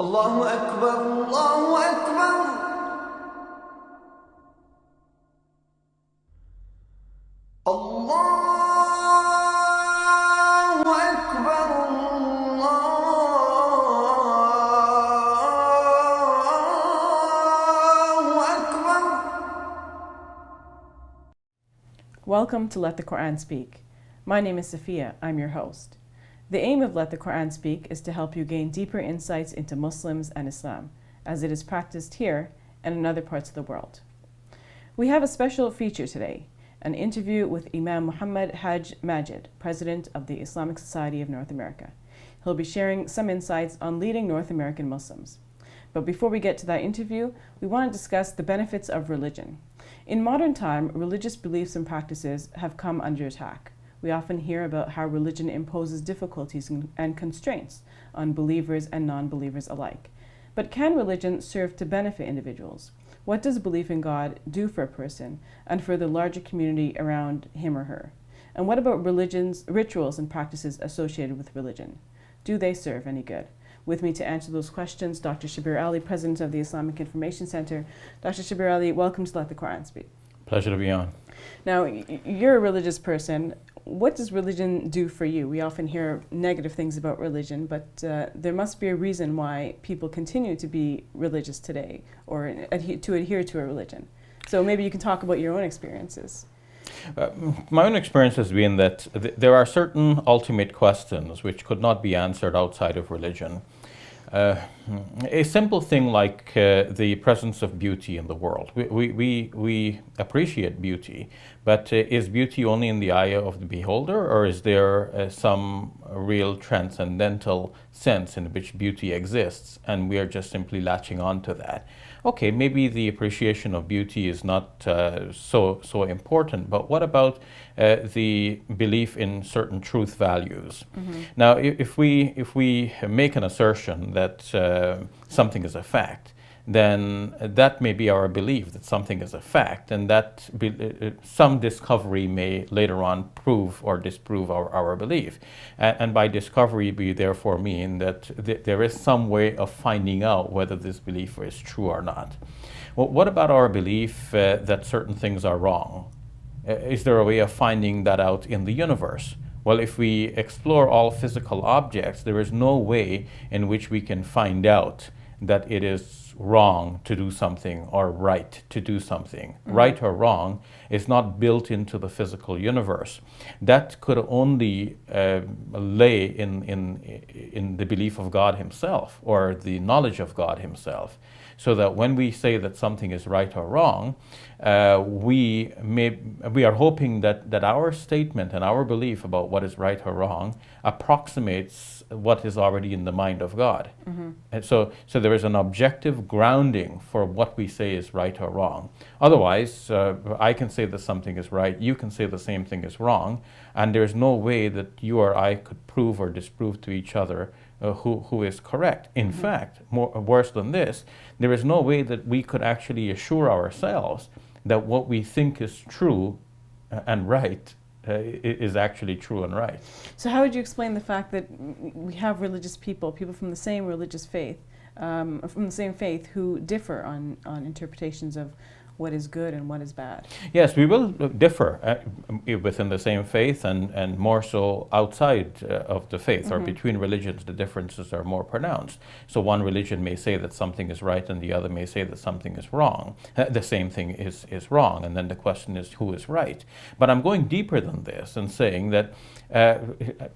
الله أكبر الله أكبر الله أكبر الله أكبر. Welcome to Let the Quran Speak. My name is Sophia. I'm your host. The aim of Let the Quran Speak is to help you gain deeper insights into Muslims and Islam, as it is practiced here and in other parts of the world. We have a special feature today, an interview with Imam Muhammad Haj Majid, President of the Islamic Society of North America. He'll be sharing some insights on leading North American Muslims. But before we get to that interview, we want to discuss the benefits of religion. In modern time, religious beliefs and practices have come under attack. We often hear about how religion imposes difficulties and constraints on believers and non-believers alike. But can religion serve to benefit individuals? What does belief in God do for a person and for the larger community around him or her? And what about religion's rituals and practices associated with religion? Do they serve any good? With me to answer those questions, Dr. Shabir Ali, President of the Islamic Information Center. Dr. Shabir Ali, welcome to Let the Quran Speak. Pleasure to be on. Now, you're a religious person. What does religion do for you? We often hear negative things about religion, but there must be a reason why people continue to be religious today or to adhere to a religion. So maybe you can talk about your own experiences. My own experience has been that there are certain ultimate questions which could not be answered outside of religion. A simple thing like the presence of beauty in the world. We appreciate beauty, but is beauty only in the eye of the beholder, or is there some real transcendental sense in which beauty exists and we are just simply latching on to that? Okay, maybe the appreciation of beauty is not so important, but what about the belief in certain truth values? Mm-hmm. Now, if we make an assertion that something is a fact, then that may be our belief that something is a fact, and that some discovery may later on prove or disprove our belief. And by discovery, we therefore mean that there is some way of finding out whether this belief is true or not. Well, what about our belief that certain things are wrong? Is there a way of finding that out in the universe? Well, if we explore all physical objects, there is no way in which we can find out that it is wrong to do something or right to do something. Mm-hmm. Right or wrong is not built into the physical universe. That could only lay in the belief of God himself or the knowledge of God himself. So that when we say that something is right or wrong, we are hoping that our statement and our belief about what is right or wrong approximates what is already in the mind of God. Mm-hmm. And so there is an objective grounding for what we say is right or wrong. Otherwise, I can say that something is right, you can say the same thing is wrong, and there's no way that you or I could prove or disprove to each other who is correct. In mm-hmm. fact, worse than this, there is no way that we could actually assure ourselves that what we think is true and right is actually true and right. So how would you explain the fact that we have religious people from the same religious faith, from the same faith, who differ on interpretations of what is good and what is bad? Yes, we will differ within the same faith and more so outside of the faith, mm-hmm. or between religions the differences are more pronounced. So one religion may say that something is right and the other may say that something is wrong. The same thing is wrong, and then the question is who is right. But I'm going deeper than this and saying that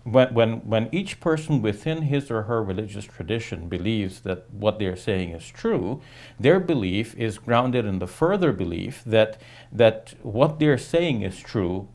when each person within his or her religious tradition believes that what they're saying is true, their belief is grounded in the further belief that what they're saying is true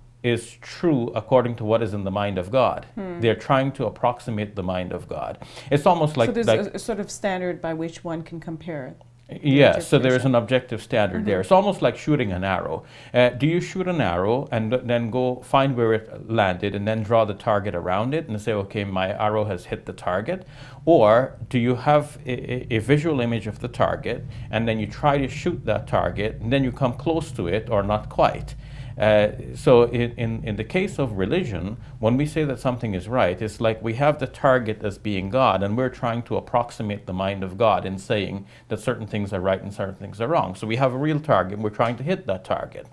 according to what is in the mind of God. They're trying to approximate the mind of God. It's almost like... So there's a sort of standard by which one can compare. Yes, so there is an objective standard mm-hmm. there. It's almost like shooting an arrow. Do you shoot an arrow and then go find where it landed and then draw the target around it and say, okay, my arrow has hit the target? Or do you have a visual image of the target and then you try to shoot that target and then you come close to it or not quite? So in the case of religion, when we say that something is right, it's like we have the target as being God, and we're trying to approximate the mind of God in saying that certain things are right and certain things are wrong. So we have a real target, and we're trying to hit that target.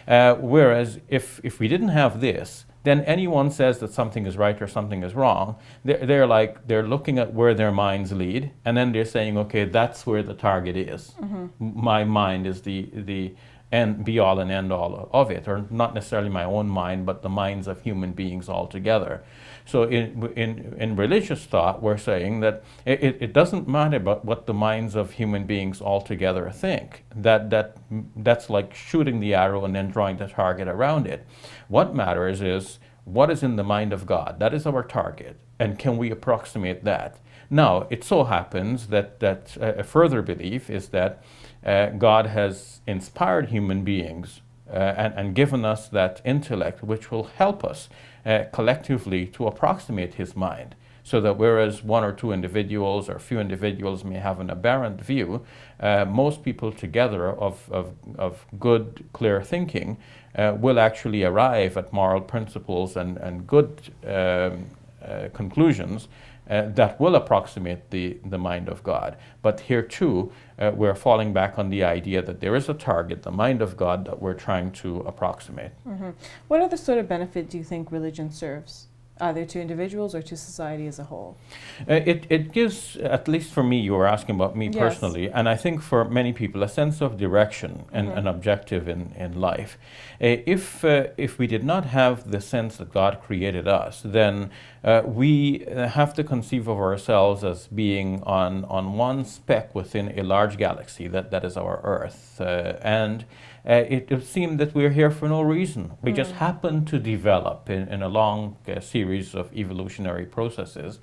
Whereas if we didn't have this, then anyone says that something is right or something is wrong, they're looking at where their minds lead, and then they're saying, okay, that's where the target is. My mind is the end, be all and end all of it, or not necessarily my own mind, but the minds of human beings altogether. So in religious thought, we're saying that it doesn't matter about what the minds of human beings altogether think. That's like shooting the arrow and then drawing the target around it. What matters is what is in the mind of God. That is our target, and can we approximate that? Now, it so happens that a further belief is that God has inspired human beings and given us that intellect which will help us collectively to approximate his mind, so that whereas one or two individuals or few individuals may have an aberrant view, most people together of good, clear thinking will actually arrive at moral principles and good conclusions that will approximate the mind of God. But here too, we're falling back on the idea that there is a target, the mind of God, that we're trying to approximate. What other sort of benefit do you think religion serves, either to individuals or to society as a whole? It gives, at least for me, you were asking about me Yes. personally, and I think for many people, a sense of direction and an objective in life. If we did not have the sense that God created us, then we have to conceive of ourselves as being on one speck within a large galaxy that is our Earth. And it would seem that we're here for no reason. We just happen to develop in a long series of evolutionary processes.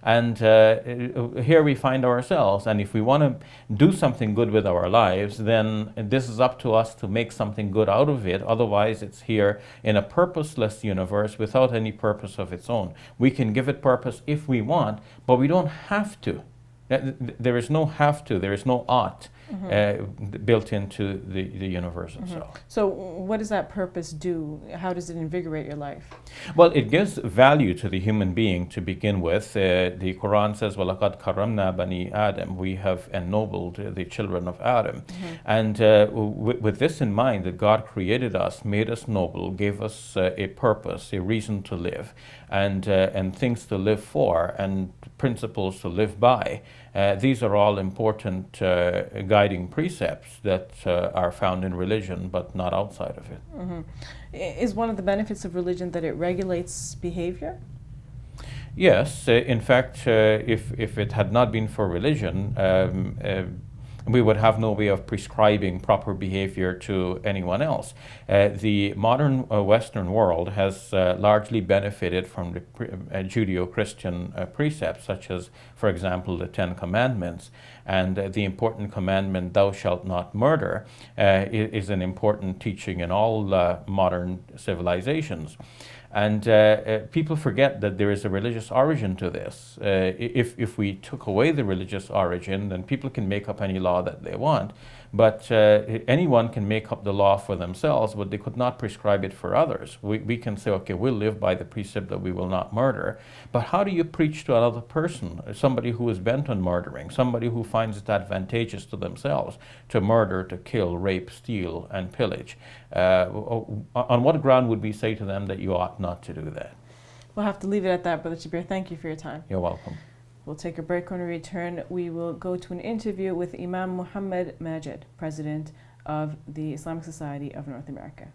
And here we find ourselves, and if we want to do something good with our lives, then this is up to us to make something good out of it. Otherwise, it's here in a purposeless universe without any purpose of its own. We can give it purpose if we want, but we don't have to. There is no have to, there is no ought built into the universe itself. So what does that purpose do? How does it invigorate your life? Well, it gives value to the human being to begin with. The Quran says, وَلَقَدْ كَرَّمْنَا بَنِي آدَمَ. We have ennobled the children of Adam. And with this in mind, that God created us, made us noble, gave us a purpose, a reason to live, and things to live for, and principles to live by. These are all important guiding precepts that are found in religion, but not outside of it. Is one of the benefits of religion that it regulates behavior? Yes, in fact, if it had not been for religion, we would have no way of prescribing proper behavior to anyone else. The modern Western world has largely benefited from the Judeo-Christian precepts, such as, for example, the Ten Commandments. And the important commandment, thou shalt not murder, is an important teaching in all modern civilizations. And people forget that there is a religious origin to this. If we took away the religious origin, then people can make up any law that they want. But anyone can make up the law for themselves, but they could not prescribe it for others. We can say, okay, we'll live by the precept that we will not murder. But how do you preach to another person, somebody who is bent on murdering, somebody who finds it advantageous to themselves to murder, to kill, rape, steal, and pillage? On what ground would we say to them that you ought not to do that? We'll have to leave it at that, Brother Jabir. Thank you for your time. You're welcome. We'll take a break. When we return, we will go to an interview with Imam Muhammad Majid, President of the Islamic Society of North America.